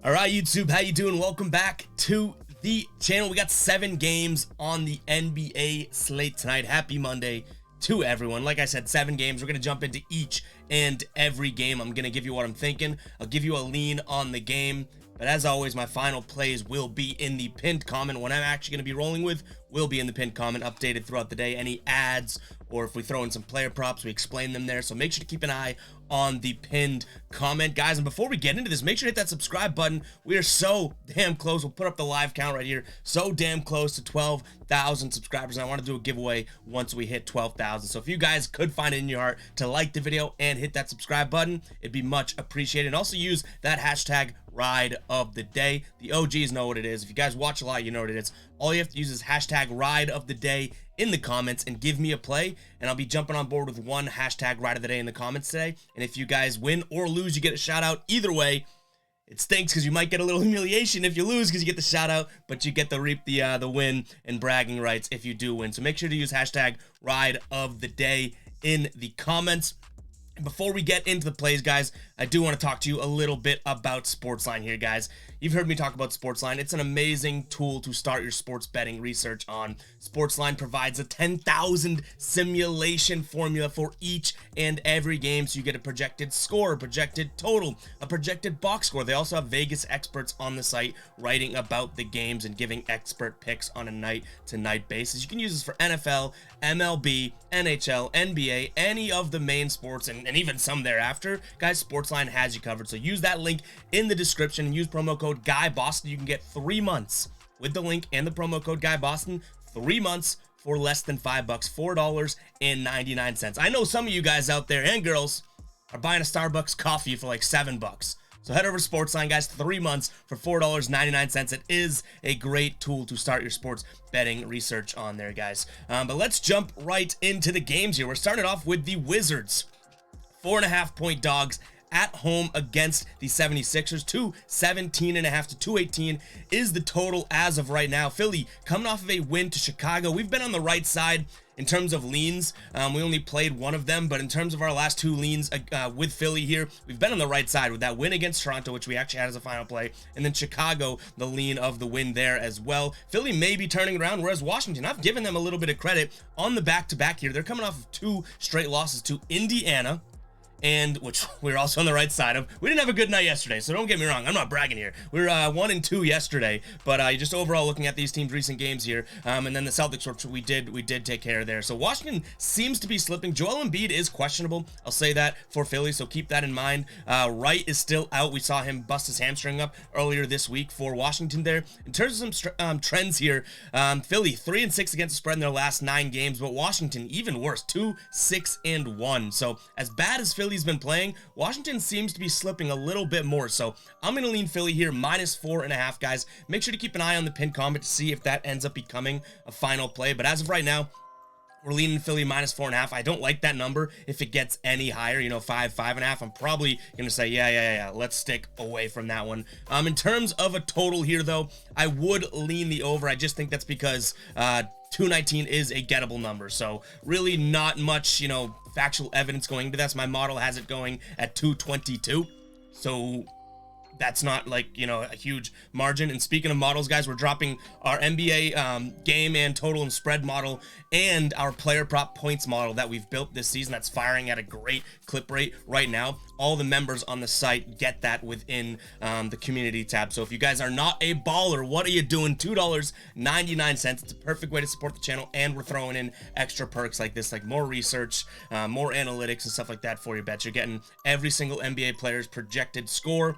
All right, YouTube, how you doing? Welcome back to the channel. We got 7 games on the NBA slate tonight. Happy Monday to everyone. Like I said, 7 games. We're going to jump into each and every game. I'm going to give you what I'm thinking. I'll give you a lean on the game. But as always, my final plays will be in the pinned comment. What I'm actually going to be rolling with will be in the pinned comment, updated throughout the day. Any ads, or if we throw in some player props, we explain them there. So make sure to keep an eye on the pinned comment, guys. And before we get into this, make sure to hit that subscribe button. We are so damn close. We'll put up the live count right here. So damn close to 12,000 subscribers. And I want to do a giveaway once we hit 12,000. So if you guys could find it in your heart to like the video and hit that subscribe button, it'd be much appreciated. And also use that hashtag ride of the day. The OGs know what it is. If you guys watch a lot, you know what it is. All you have to use is hashtag ride of the day in the comments and give me a play, and I'll be jumping on board with one hashtag ride of the day in the comments today. And if you guys win or lose, you get a shout out. Either way, it stinks because you might get a little humiliation if you lose because you get the shout out, but you get to reap the win and bragging rights if you do win. So make sure to use hashtag ride of the day in the comments. Before we get into the plays, guys, I do want to talk to you a little bit about Sportsline here, guys. You've heard me talk about Sportsline. It's an amazing tool to start your sports betting research on. Sportsline provides a 10,000 simulation formula for each and every game, so you get a projected score, a projected total, a projected box score. They also have Vegas experts on the site writing about the games and giving expert picks on a night-to-night basis. You can use this for NFL, MLB, NHL, NBA, any of the main sports, and even some thereafter. Guys, Sportsline has you covered. So use that link in the description and use promo code GUYBOSTON. You can get 3 months with the link and the promo code GUYBOSTON, 3 months for less than $5, $4.99. I know some of you guys out there and girls are buying a Starbucks coffee for like $7. So head over to Sportsline, guys. 3 months for $4.99. It is a great tool to start your sports betting research on there, guys. But let's jump right into the games here. We're starting off with the Wizards. 4.5-point dogs at home against the 76ers. 217.5 to 218 is the total as of right now. Philly coming off of a win to Chicago. We've been on the right side in terms of leans. We only played one of them, but in terms of our last 2 leans with Philly here, we've been on the right side with that win against Toronto, which we actually had as a final play, and then Chicago, the lean of the win there as well. Philly may be turning around, whereas Washington, I've given them a little bit of credit on the back-to-back here. They're coming off of 2 straight losses to Indiana, and which we're also on the right side of. We didn't have a good night yesterday, so don't get me wrong, I'm not bragging here. We were 1-2 yesterday, but just overall looking at these teams' recent games here, and then the Celtics, which we did take care of there. So Washington seems to be slipping. Joel Embiid is questionable, I'll say that for Philly, so keep that in mind. Wright is still out. We saw him bust his hamstring up earlier this week for Washington there. In terms of some trends here, Philly 3-6 against the spread in their last 9 games, but Washington even worse, 2-6-1. So as bad as Philly's been playing, Washington seems to be slipping a little bit more. So I'm going to lean Philly here, -4.5, guys. Make sure to keep an eye on the pinned comment to see if that ends up becoming a final play. But as of right now, we're leaning Philly -4.5. I don't like that number. If it gets any higher, 5.5, I'm probably going to say, yeah, let's stick away from that one. In terms of a total here, though, I would lean the over. I just think that's because 219 is a gettable number. So really not much, factual evidence going into this. My model has it going at 222. So that's not like, a huge margin. And speaking of models, guys, we're dropping our NBA game and total and spread model and our player prop points model that we've built this season. That's firing at a great clip rate right now. All the members on the site get that within the community tab. So if you guys are not a baller, what are you doing? $2.99. It's a perfect way to support the channel, and we're throwing in extra perks like this, like more research, more analytics and stuff like that for your bets. You're getting every single NBA player's projected score.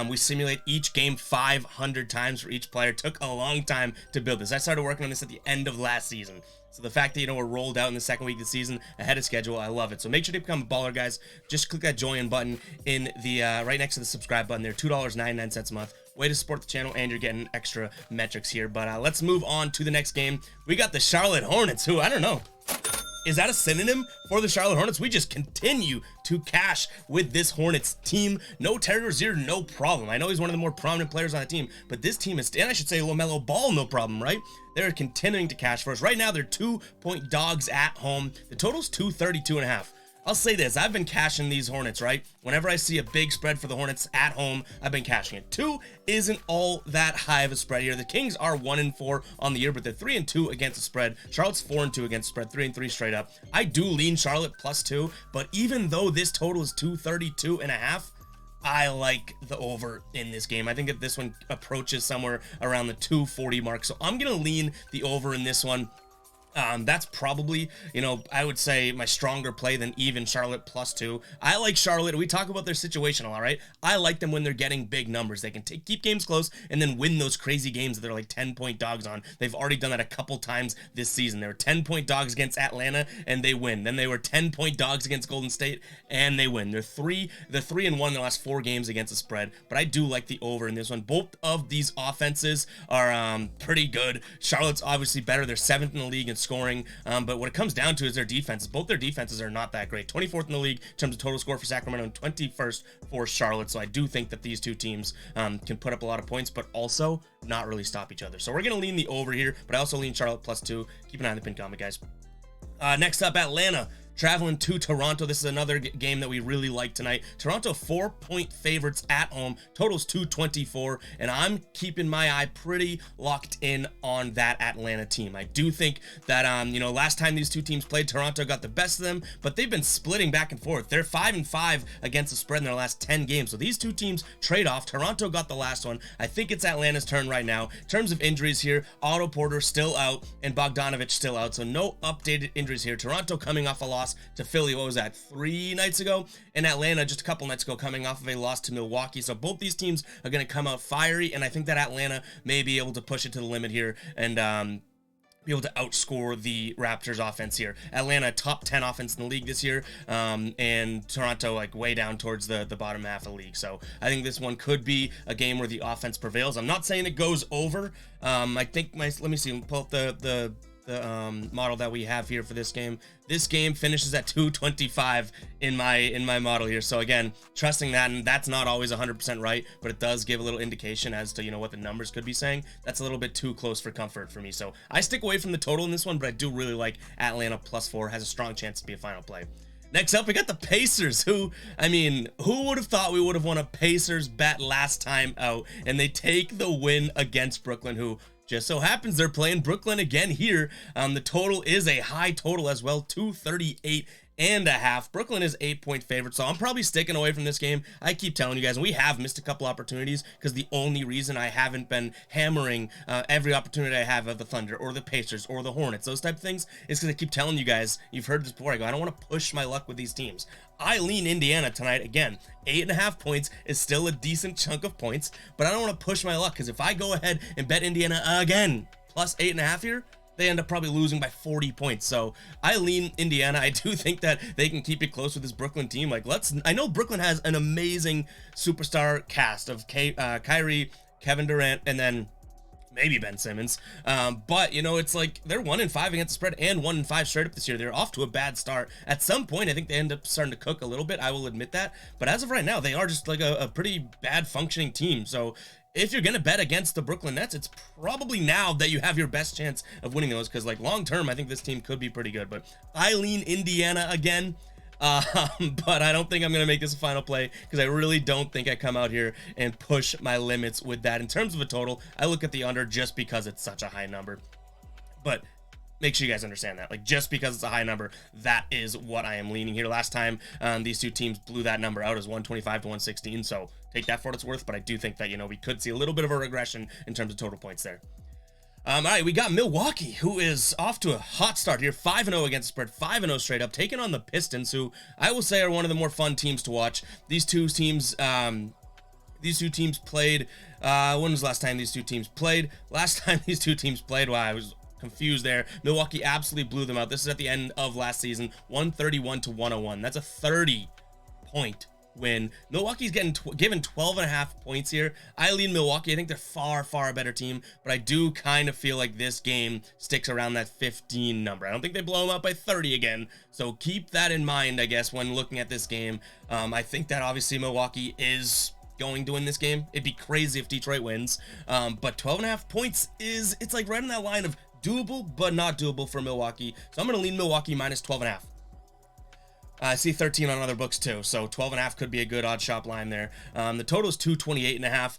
We simulate each game 500 times for each player. Took a long time to build this. I started working on this at the end of last season. So the fact that, we're rolled out in the second week of the season ahead of schedule, I love it. So make sure to become a baller, guys. Just click that join button in the right next to the subscribe button there. $2.99 a month. Way to support the channel, and you're getting extra metrics here. But let's move on to the next game. We got the Charlotte Hornets, who, I don't know, is that a synonym for the Charlotte Hornets? We just continue to cash with this Hornets team. No Terry Rozier, no problem. I know he's one of the more prominent players on the team, but this team is, and I should say LaMelo Ball, no problem, right? They're continuing to cash for us. Right now, they're 2-point dogs at home. The total's 232.5. I'll say this, I've been cashing these Hornets, right? Whenever I see a big spread for the Hornets at home, I've been cashing it. 2 isn't all that high of a spread here. The Kings are 1-4 on the year, but they're 3-2 against the spread. Charlotte's 4-2 against the spread, 3-3 straight up. I do lean Charlotte +2, but even though this total is 232.5, I like the over in this game. I think that this one approaches somewhere around the 240 mark, so I'm gonna lean the over in this one. That's probably, you know, I would say my stronger play than even Charlotte +2. I like Charlotte. We talk about their situation a lot, right? I like them when they're getting big numbers. They can keep games close and then win those crazy games that they're like 10-point dogs on. They've already done that a couple times this season. They were 10-point dogs against Atlanta and they win. Then they were 10-point dogs against Golden State and they win. They're 3-1 in the last 4 games against the spread, but I do like the over in this one. Both of these offenses are pretty good. Charlotte's obviously better. They're 7th in the league in scoring, but what it comes down to is their defenses. Both their defenses are not that great. 24th in the league in terms of total score for Sacramento and 21st for Charlotte. So I do think that these two teams can put up a lot of points, but also not really stop each other. So we're going to lean the over here, but I also lean Charlotte +2. Keep an eye on the pin comment, guys. Next up, Atlanta traveling to Toronto. This is another game that we really like tonight. Toronto 4-point favorites at home. Totals 224, and I'm keeping my eye pretty locked in on that Atlanta team. I do think that, you know, last time these two teams played, Toronto got the best of them, but they've been splitting back and forth. They're 5-5 against the spread in their last 10 games. So these two teams trade off. Toronto got the last one. I think it's Atlanta's turn right now. In terms of injuries here, Otto Porter still out and Bogdanovic still out. So no updated injuries here. Toronto coming off a loss to Philly, what was that, 3 nights ago? And Atlanta just a couple nights ago coming off of a loss to Milwaukee. So both these teams are going to come out fiery, and I think that Atlanta may be able to push it to the limit here and be able to outscore the Raptors offense here. Atlanta top 10 offense in the league this year, and Toronto like way down towards the bottom half of the league. So I think this one could be a game where the offense prevails. I'm not saying it goes over. I think let me see, pull up the model that we have here for this game. This game finishes at 225 in my model here. So again, trusting that, and that's not always 100% right, but it does give a little indication as to, you know, what the numbers could be saying. That's a little bit too close for comfort for me. So I stick away from the total in this one, but I do really like Atlanta +4. Has a strong chance to be a final play. Next up, we got the Pacers, who, I mean, who would have thought we would have won a Pacers bet last time out? And they take the win against Brooklyn, who just so happens they're playing Brooklyn again here. The total is a high total as well, 238.5. Brooklyn is 8-point favorite, so I'm probably sticking away from this game. I keep telling you guys, and we have missed a couple opportunities because the only reason I haven't been hammering every opportunity I have of the Thunder or the Pacers or the Hornets, those type of things, is because I keep telling you guys, you've heard this before, I go, I don't want to push my luck with these teams. I lean Indiana tonight. Again, 8.5 points is still a decent chunk of points, but I don't want to push my luck because if I go ahead and bet Indiana again plus 8.5 here, they end up probably losing by 40 points. So I lean Indiana. I do think that they can keep it close with this Brooklyn team. Like, I know Brooklyn has an amazing superstar cast of Kyrie, Kevin Durant, and then maybe Ben Simmons, but you know, it's like they're 1-5 against the spread and 1-5 straight up this year. They're off to a bad start. At some point, I think they end up starting to cook a little bit. I will admit that, but as of right now, they are just like a pretty bad functioning team. So if you're gonna bet against the Brooklyn Nets, it's probably now that you have your best chance of winning those, because like long term, I think this team could be pretty good. But I lean Indiana again. But I don't think I'm going to make this a final play because I really don't think I come out here and push my limits with that. In terms of a total, I look at the under just because it's such a high number. But make sure you guys understand that. Like, just because it's a high number, that is what I am leaning here. Last time, these two teams blew that number out as 125 to 116. So take that for what it's worth. But I do think that, you know, we could see a little bit of a regression in terms of total points there. All right, we got Milwaukee, who is off to a hot start here, 5-0 against the spread, 5-0 straight up, taking on the Pistons, who I will say are one of the more fun teams to watch. These two teams played, when was the last time these two teams played? Last time these two teams played, wow, I was confused there. Milwaukee absolutely blew them out. This is at the end of last season, 131 to 101. That's a 30-point win. Milwaukee's getting given 12.5 points here. I lean Milwaukee. I think they're far a better team, but I do kind of feel like this game sticks around that 15 number. I don't think they blow them out by 30 again, so keep that in mind, I guess, when looking at this game. I think that obviously Milwaukee is going to win this game. It'd be crazy if Detroit wins, but 12.5 points it's like right on that line of doable but not doable for Milwaukee, so I'm going to lean Milwaukee minus 12.5. I see 13 on other books too, so 12.5 could be a good odd shop line there. The total is 228.5.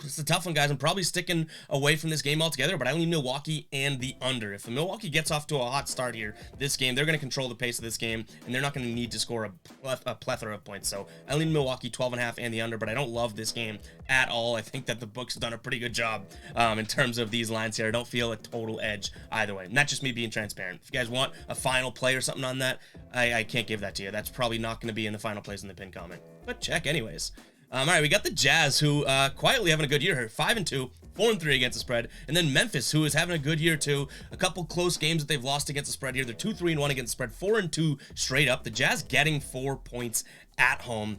It's a tough one, guys. I'm probably sticking away from this game altogether, but I lean Milwaukee and the under. If Milwaukee gets off to a hot start here, this game, they're going to control the pace of this game, and they're not going to need to score a plethora of points. So I lean Milwaukee 12.5 and the under, but I don't love this game at all. I think that the book's done a pretty good job in terms of these lines here. I don't feel a total edge either way. Not just me being transparent. If you guys want a final play or something on that, I can't give that to you. That's probably not going to be in the final plays in the pin comment, but check anyways. All right, we got the Jazz, who quietly having a good year here, 5-2, 4-3 against the spread, and then Memphis, who is having a good year too. A couple close games that they've lost against the spread here. They're 2-3-1 against the spread, 4-2 straight up. The Jazz getting 4 points at home.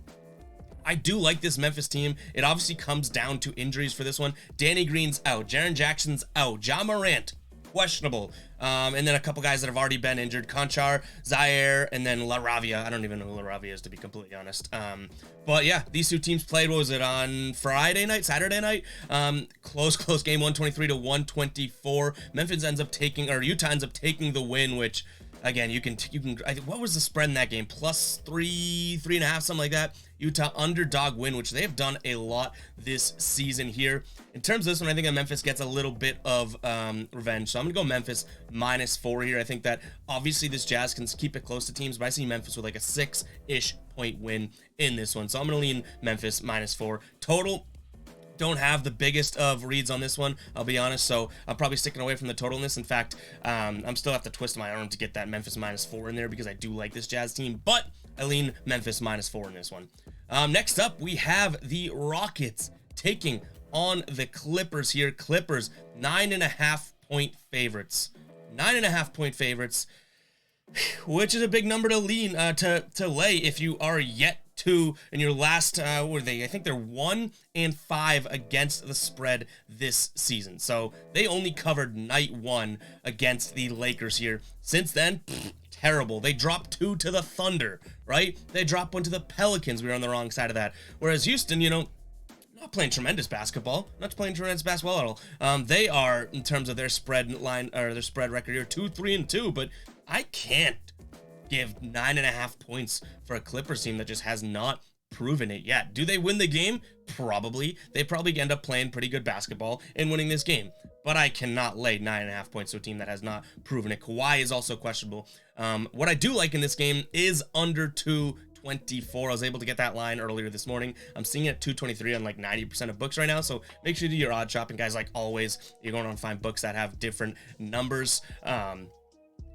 I do like this Memphis team. It obviously comes down to injuries for this one. Danny Green's out, Jaren Jackson's out, Ja Morant questionable, and then a couple guys that have already been injured, Conchar, Zaire, and then LaRavia. I don't even know who LaRavia is, to be completely honest. But yeah, these two teams played, what was it, on Saturday night? Close game, 123-124. Memphis ends up taking, or Utah ends up taking the win, which, again, you can, what was the spread in that game? +3, 3.5, something like that. Utah underdog win, which they have done a lot this season here. In terms of this one, I think that Memphis gets a little bit of revenge. So I'm going to go Memphis -4 here. I think that obviously this Jazz can keep it close to teams, but I see Memphis with like a 6-ish point win in this one. So I'm going to lean Memphis -4. Total, don't have the biggest of reads on this one, I'll be honest, so I'm probably sticking away from the total in this. In fact, I'm still have to twist my arm to get that Memphis -4 in there because I do like this Jazz team, but I lean Memphis -4 in this one. Next up, we have the Rockets taking on the Clippers here. Clippers, 9.5 point favorites. 9.5 point favorites, which is a big number to lean, to lay if you are yet to, in your last, what are they? I think they're 1-5 against the spread this season. So they only covered night 1 against the Lakers here. Since then, terrible. They dropped 2 to the Thunder, right? They dropped 1 to the Pelicans. We were on the wrong side of that. Whereas Houston, you know, not playing tremendous basketball, not playing tremendous basketball at all. They are, in terms of their spread line, or their spread record here, 2-3-2, but I can't give 9.5 points for a Clippers team that just has not proven it yet. Do they win the game? Probably. They probably end up playing pretty good basketball and winning this game, but I cannot lay 9.5 points to a team that has not proven it. Kawhi is also questionable. What I do like in this game is under 224. I was able to get that line earlier this morning. I'm seeing it at 223 on like 90% of books right now, so make sure you do your odd shopping, guys. Like always, you're going to find books that have different numbers.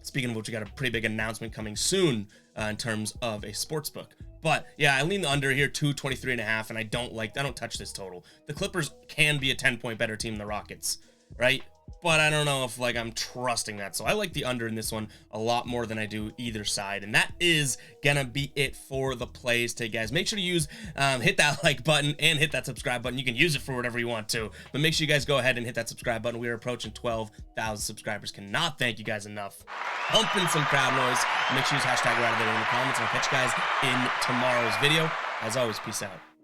Speaking of which, we got a pretty big announcement coming soon in terms of a sports book. But yeah, I lean the under here, 223.5, and I don't touch this total. The Clippers can be a 10-point better team than the Rockets, right? But I don't know if like I'm trusting that. So I like the under in this one a lot more than I do either side. And that is gonna be it for the plays today, guys. Make sure to hit that like button and hit that subscribe button. You can use it for whatever you want to, but make sure you guys go ahead and hit that subscribe button. We are approaching 12,000 subscribers. Cannot thank you guys enough. Pumping some crowd noise. Make sure you use hashtag right there in the comments. I'll catch you guys in tomorrow's video. As always, peace out.